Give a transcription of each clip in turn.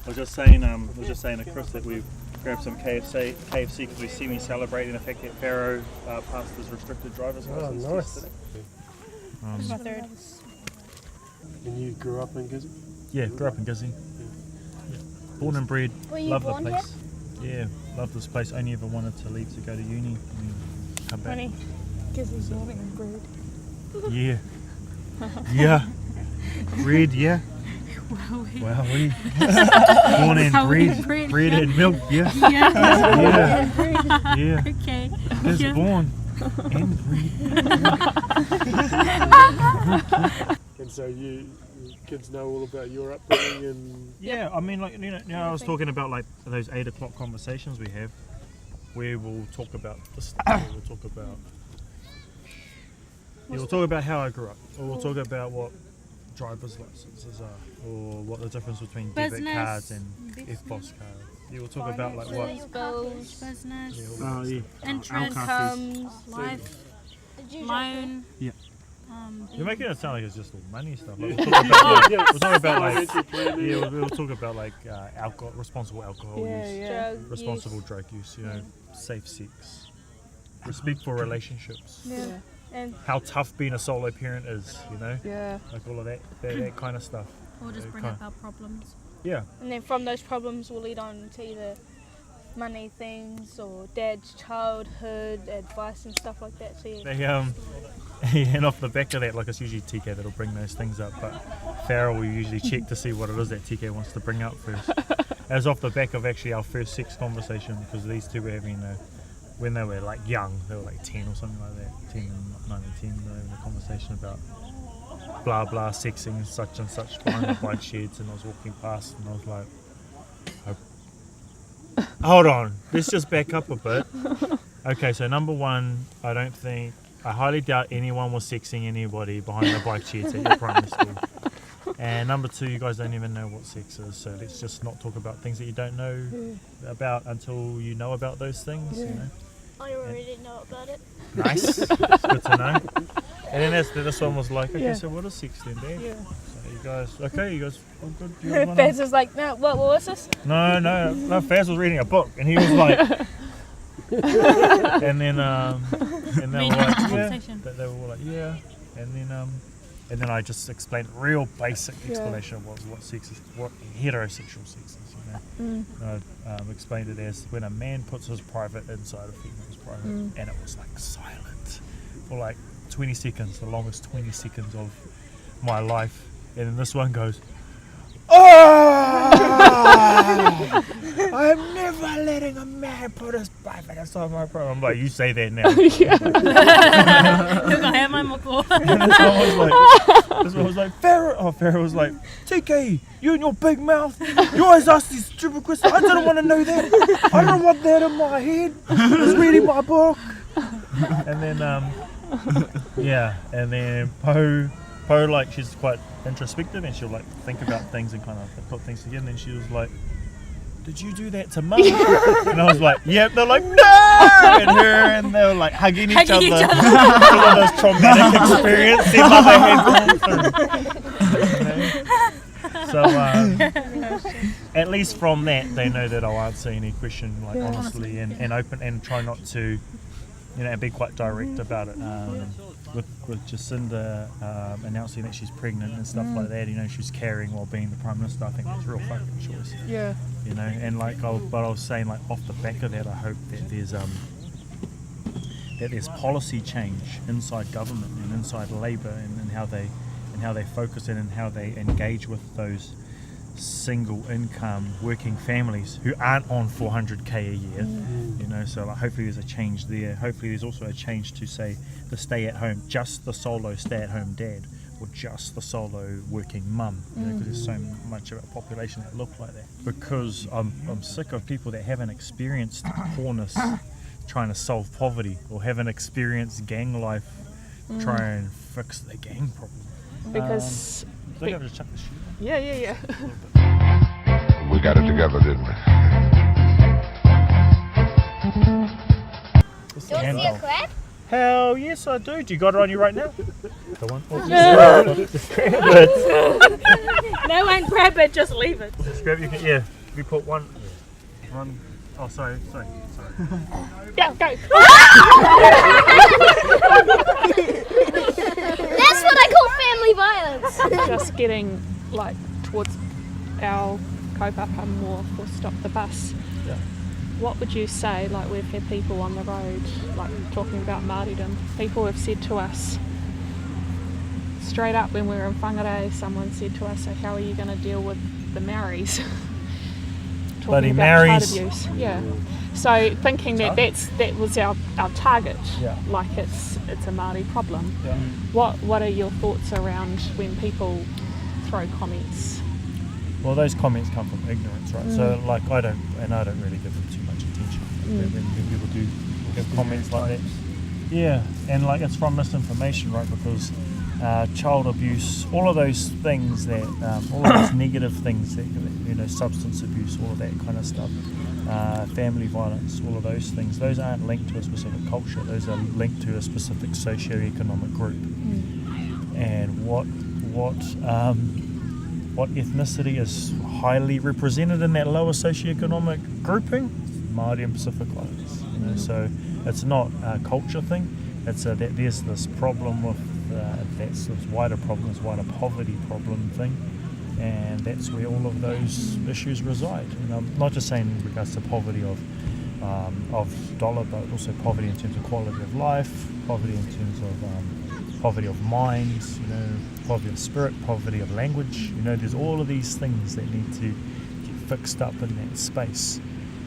I was just saying to Chris that we've grabbed some KFC because we see me celebrating the fact that Pharaoh passed his restricted driver's license. Oh, nice. Yesterday. My third. And you grew up in Gisborne? Yeah, grew up in Gizzy. Yeah. Born and bred. Were you love the born place. Yeah, love this place. Only ever wanted to leave to go to uni and come back. Funny. Gizzy's born and bred. Yeah. Yeah. Bred, yeah. Wow. Born and bred. Bread and milk, yeah. Yeah. Okay. Just born and bred. And so you kids know all about your upbringing and... Yeah, I mean, like, you know, I was talking about like those 8 o'clock conversations we have where we'll talk about this stuff, we'll talk about how I grew up, or we'll talk about what driver's licenses are, or what the difference between debit cards and FBOS cards. Yeah, we'll talk about like what business, Incomes, life, loan. Yeah. You're making it sound like it's just all money stuff. Like, we'll talk about like alcohol, responsible alcohol use, responsible drug use, you know, safe sex, respectful relationships. Yeah. And how tough being a solo parent is, you know? Yeah. Like all of that kind of stuff. Or just bring up our problems. Yeah. And then from those problems we'll lead on to either money things or dad's childhood advice and stuff like that. So and off the back of that, like it's usually TK that'll bring those things up, but Farrell will usually check to see what it is that TK wants to bring up first. As off the back of actually our first sex conversation, because these two were having when they were like young, they were like 10 or something like that, 9 and 10, they were having a conversation about blah blah sexing such and such behind the bike sheds, and I was walking past and I was like, hold on, let's just back up a bit. Okay, so number one, I highly doubt anyone was sexing anybody behind the bike sheds at your primary school. And number two, you guys don't even know what sex is, so let's just not talk about things that you don't know about until you know about those things, you know. I already know about it. Nice, it's good to know. And then this one was like, okay, so what is sex then, Dad? Yeah. So you guys all good? Faz was like, no, what was this? No, Faz was reading a book, and he was like, and then they were like, they were all like, yeah, and then I just explained real basic explanation of what sex is, what heterosexual sex is, you know. And I explained it as when a man puts his private inside a female's private, and it was like silent for like 20 seconds, the longest 20 seconds of my life, and then this one goes, I'm never letting a man put his private inside my private. I'm like, you say that now. And this one was like, Pharaoh was like, TK, you and your big mouth, you always ask these stupid questions. I didn't want to know that. I don't want that in my head. I was reading my book. And then, and then Poe, like, she's quite introspective and she'll like think about things and kind of put things together, and then she was like, did you do that to Mum? And I was like, yep. They're like, no! And they were like hugging each other. All of those traumatic experiences their mother had gone through. So at least from that they know that I'll answer any question like honestly and open, and try not to, you know, and be quite direct about it. With Jacinda announcing that she's pregnant and stuff like that, you know, she's carrying while being the Prime Minister, I think that's a real fucking choice. Yeah. You know, and like, I was saying, like, off the back of that, I hope that there's policy change inside government and inside Labour and how they focus it and how they engage with those single income working families who aren't on 400k a year, you know, so like, hopefully there's a change there. Hopefully there's also a change to say the stay at home, just the solo stay at home dad, or just the solo working mum, you know, because there's so much of a population that look like that. Because I'm sick of people that haven't experienced poorness trying to solve poverty, or haven't experienced gang life trying to fix the gang problem. Because I think I'll just chuck the shit. Yeah. We got it together, didn't we? What's Do you want to see a crab? Hell yes, I do. Do you got it on you right now? The one? No one grab it, just leave it. Just grab it, yeah. We put one. Oh, sorry. Yeah, go. That's what I call family violence. Just getting like towards our kaupapa more for Stop the Bus. Yeah. What would you say, like we've had people on the road, like talking about Māoridom, people have said to us, straight up when we were in whangarei, someone said to us, so how are you going to deal with the Maoris? Bloody Talking about child Maoris. abuse. Yeah. So thinking that that was our target, Yeah. like it's a Māori problem. Yeah. What are your thoughts around when people throw comments? Well, those comments come from ignorance, right? So, like, I don't really give them too much attention. When people do give comments like that, yeah, and like it's from misinformation, right? Because child abuse, all of those things that, all of those negative things that, you know, substance abuse, all of that kind of stuff, family violence, all of those things, those aren't linked to a specific culture. Those are linked to a specific socio-economic group. And what ethnicity is highly represented in that lower socioeconomic grouping? Māori and Pacific Islanders. You know, so it's not a culture thing. It's that there's this problem with that's this wider problem, this wider poverty problem thing, and that's where all of those issues reside. And I'm not just saying in regards to poverty of dollar, but also poverty in terms of quality of life, poverty in terms of poverty of mind, you know, poverty of spirit, poverty of language. You know, there's all of these things that need to get fixed up in that space,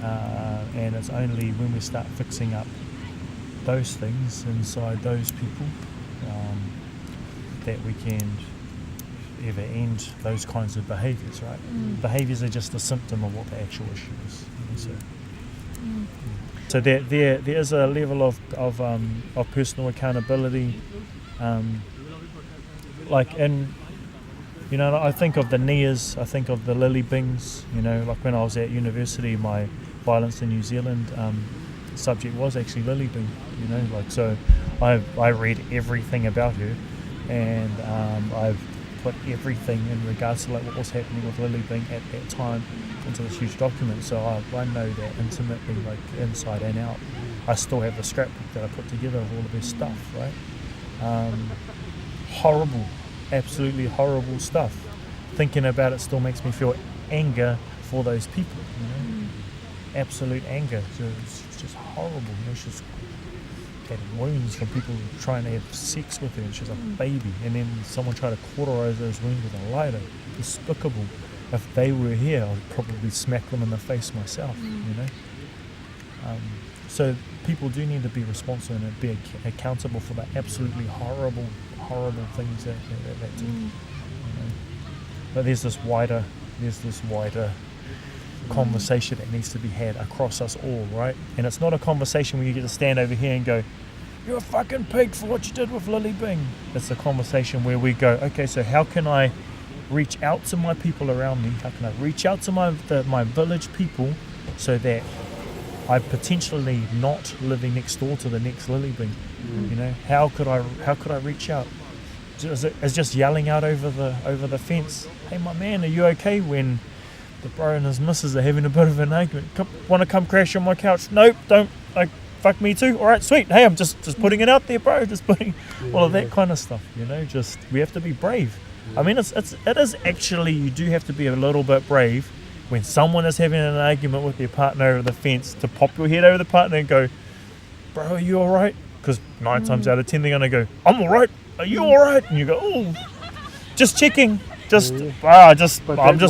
and it's only when we start fixing up those things inside those people that we can ever end those kinds of behaviours, right? Behaviours are just a symptom of what the actual issue is. You know, so there is a level of personal accountability. Like in, you know, I think of the Nias, I think of the Lily Bings. You know, like when I was at university, my Violence in New Zealand subject was actually Lily Bing. You know, like, so I read everything about her, and I've put everything in regards to like what was happening with Lily Bing at that time into this huge document. So I know that intimately, like inside and out. I still have the scrapbook that I put together of all of this stuff, right? Horrible, absolutely horrible stuff. Thinking about it still makes me feel anger for those people, you know? Absolute anger. So it's just horrible. You know, she's had wounds from people trying to have sex with her, and she's a baby, and then someone tried to cauterize those wounds with a lighter. Despicable. If they were here, I'd probably smack them in the face myself, you know? So people do need to be responsible and be accountable for the absolutely horrible things that do. You know? But there's this wider conversation that needs to be had across us all, right? And it's not a conversation where you get to stand over here and go, "You're a fucking pig for what you did with Lily Bing." It's a conversation where we go, okay, so how can I reach out to my people around me? How can I reach out to my village people so that I'm potentially not living next door to the next Lily Bing? You know, how could I reach out? Is just yelling out over the fence, "Hey, my man, are you okay?" When the bro and his missus are having a bit of an argument. Want to come crash on my couch? Nope, don't. Like, fuck me too. All right, sweet. Hey, I'm just putting it out there, bro. Just putting all of that kind of stuff. You know, just we have to be brave. I mean, it is actually, you do have to be a little bit brave when someone is having an argument with their partner over the fence to pop your head over the partner and go, "Bro, are you all right?" Because 9 times out of 10 they're gonna go, "I'm all right. Are you all right?" And you go, "Oh, just checking. I'm just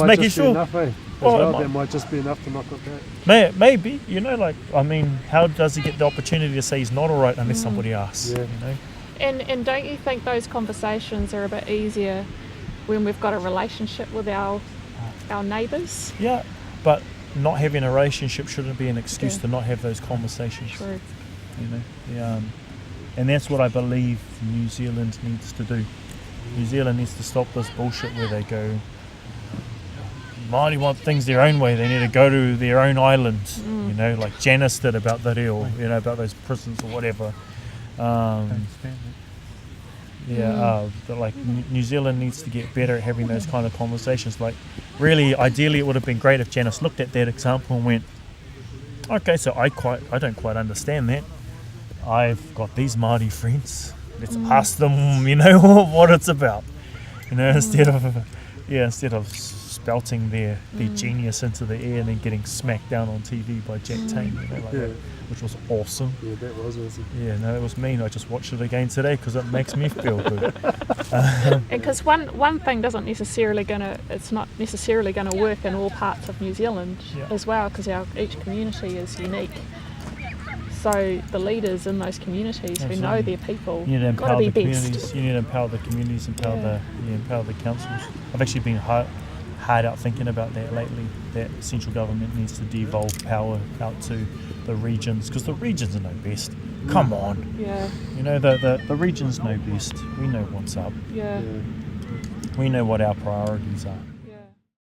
making sure." Enough, eh? That might just be enough to knock it back. Maybe, you know, like, I mean, how does he get the opportunity to say he's not all right unless somebody asks? Yeah. You know. And don't you think those conversations are a bit easier when we've got a relationship with our neighbours? Yeah, but not having a relationship shouldn't be an excuse to not have those conversations. True. You know, and that's what I believe New Zealand needs to do. New Zealand needs to stop this bullshit where they go, Māori want things their own way, they need to go to their own island, you know, like Janice did about the reo, you know, about those prisons or whatever. That like New Zealand needs to get better at having those kind of conversations. Like, really, ideally, it would have been great if Janice looked at that example and went, okay, so I don't quite understand that. I've got these Māori friends. Let's ask them, you know, what it's about. You know, instead of spouting their genius into the air and then getting smacked down on TV by Jack Tane, you know, like that, which was awesome. Yeah, that was awesome. Yeah, no, it was mean. I just watched it again today because it makes me feel good. Because one thing it's not necessarily going to work in all parts of New Zealand as well, because each community is unique. So the leaders in those communities who know their people You need to got to empower be the best. communities. You need to empower the communities, empower the councils. I've actually been hard out thinking about that lately. That central government needs to devolve power out to the regions, because the regions know best. Come on. Yeah. You know, the regions know best. We know what's up. Yeah. We know what our priorities are.